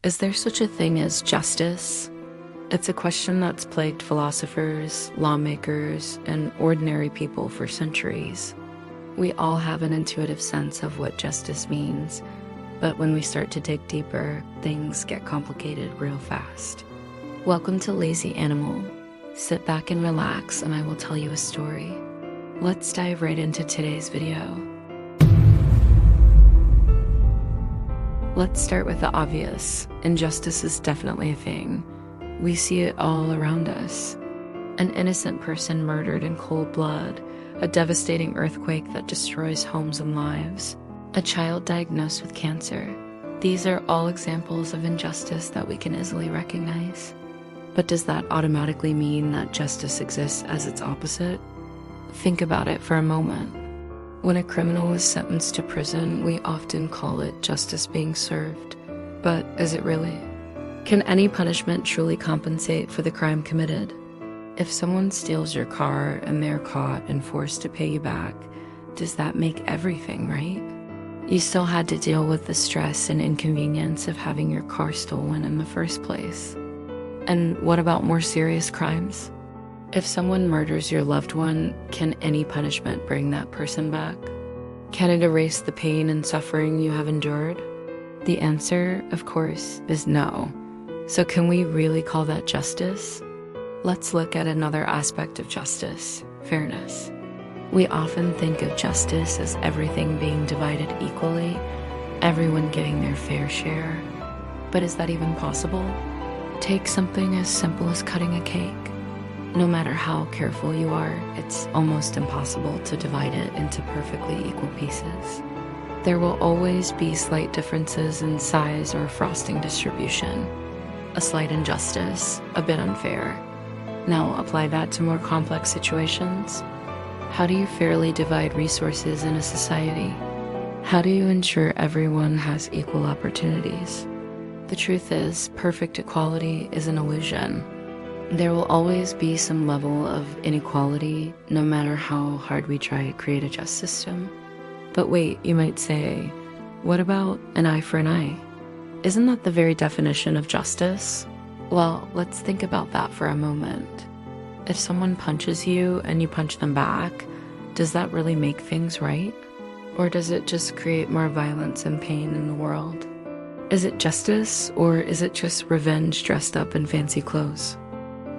Is there such a thing as justice? It's a question that's plagued philosophers, lawmakers, and ordinary people for centuries. We all have an intuitive sense of what justice means, but when we start to dig deeper, things get complicated real fast. Welcome to Lazy Animal. Sit back and relax, and I will tell you a story. Let's dive right into today's video. Let's start with the obvious. Injustice is definitely a thing. We see it all around us. An innocent person murdered in cold blood, a devastating earthquake that destroys homes and lives, a child diagnosed with cancer. These are all examples of injustice that we can easily recognize. But does that automatically mean that justice exists as its opposite? Think about it for a moment. When a criminal is sentenced to prison, we often call it justice being served. But is it really? Can any punishment truly compensate for the crime committed? If someone steals your car and they're caught and forced to pay you back, does that make everything right? You still had to deal with the stress and inconvenience of having your car stolen in the first place. And what about more serious crimes? If someone murders your loved one, can any punishment bring that person back? Can it erase the pain and suffering you have endured? The answer, of course, is no. So can we really call that justice? Let's look at another aspect of justice: fairness. We often think of justice as everything being divided equally, everyone getting their fair share. But is that even possible? Take something as simple as cutting a cake. No matter how careful you are, it's almost impossible to divide it into perfectly equal pieces. There will always be slight differences in size or frosting distribution. A slight injustice, a bit unfair. Now apply that to more complex situations. How do you fairly divide resources in a society? How do you ensure everyone has equal opportunities? The truth is, perfect equality is an illusion. There will always be some level of inequality, no matter how hard we try to create a just system. But wait, you might say, what about an eye for an eye? Isn't that the very definition of justice? Well, let's think about that for a moment. If someone punches you and you punch them back, does that really make things right? Or does it just create more violence and pain in the world? Is it justice, or is it just revenge dressed up in fancy clothes?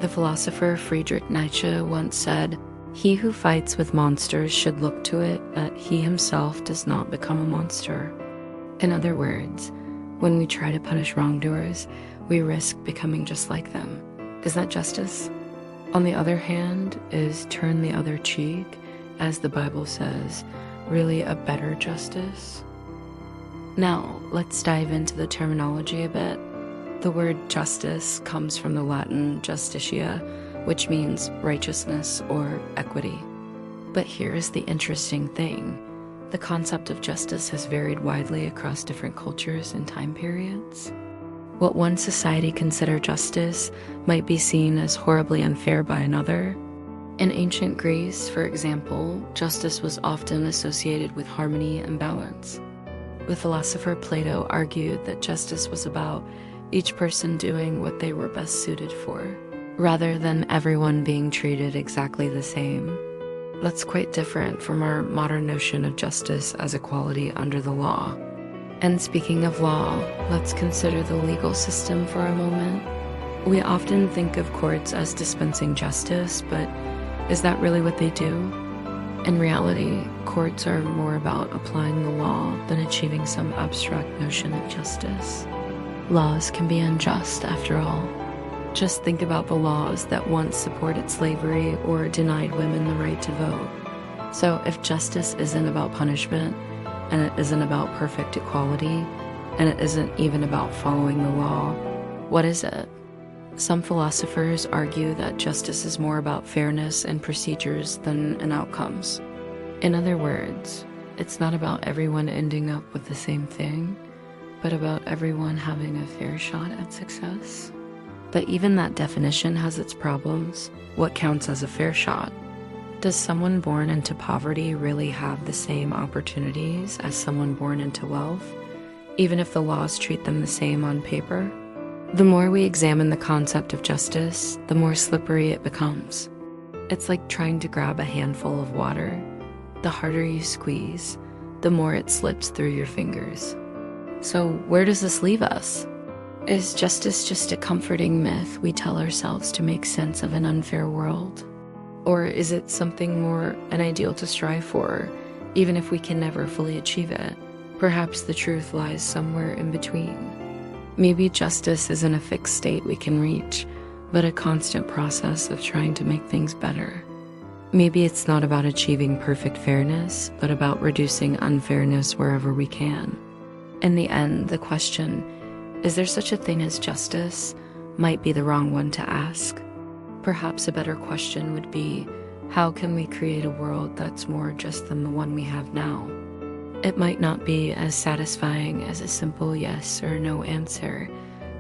The philosopher Friedrich Nietzsche once said, "He who fights with monsters should look to it that he himself does not become a monster." In other words, when we try to punish wrongdoers, we risk becoming just like them. Is that justice? On the other hand, is turn the other cheek, as the Bible says, really a better justice? Now, let's dive into the terminology a bit. The word justice comes from the Latin justitia, which means righteousness or equity. But here's the interesting thing. The concept of justice has varied widely across different cultures and time periods. What one society considered justice might be seen as horribly unfair by another. In ancient Greece, for example, justice was often associated with harmony and balance. The philosopher Plato argued that justice was about each person doing what they were best suited for, rather than everyone being treated exactly the same. That's quite different from our modern notion of justice as equality under the law. And speaking of law, let's consider the legal system for a moment. We often think of courts as dispensing justice, but is that really what they do? In reality, courts are more about applying the law than achieving some abstract notion of justice. Laws can be unjust, after all. Just think about the laws that once supported slavery or denied women the right to vote. So if justice isn't about punishment, and it isn't about perfect equality, and it isn't even about following the law, what is it? Some philosophers argue that justice is more about fairness and procedures than in outcomes. In other words, it's not about everyone ending up with the same thing, but about everyone having a fair shot at success. But even that definition has its problems. What counts as a fair shot? Does someone born into poverty really have the same opportunities as someone born into wealth? even if the laws treat them the same on paper. The more we examine the concept of justice, the more slippery it becomes. It's like trying to grab a handful of water. The harder you squeeze, the more it slips through your fingers. So where does this leave us? Is justice just a comforting myth we tell ourselves to make sense of an unfair world? Or is it something more, an ideal to strive for, even if we can never fully achieve it? Perhaps the truth lies somewhere in between. Maybe justice isn't a fixed state we can reach, but a constant process of trying to make things better. Maybe it's not about achieving perfect fairness, but about reducing unfairness wherever we can. In the end, the question, is there such a thing as justice, might be the wrong one to ask. Perhaps a better question would be, how can we create a world that's more just than the one we have now? It might not be as satisfying as a simple yes or no answer,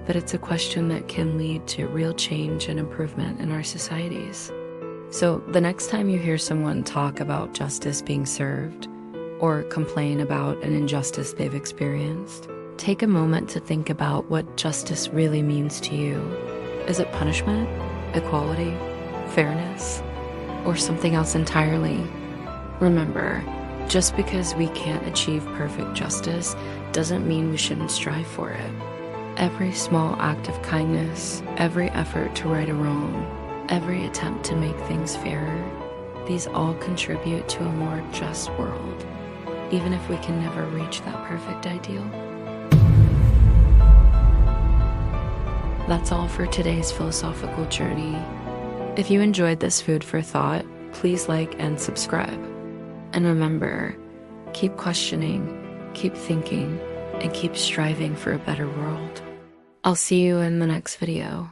but it's a question that can lead to real change and improvement in our societies. So the next time you hear someone talk about justice being served, or complain about an injustice they've experienced, take a moment to think about what justice really means to you. Is it punishment, equality, fairness, or something else entirely? Remember, just because we can't achieve perfect justice doesn't mean we shouldn't strive for it. Every small act of kindness, every effort to right a wrong, every attempt to make things fairer, these all contribute to a more just world, even if we can never reach that perfect ideal. That's all for today's philosophical journey. If you enjoyed this food for thought, please like and subscribe. And remember, keep questioning, keep thinking, and keep striving for a better world. I'll see you in the next video.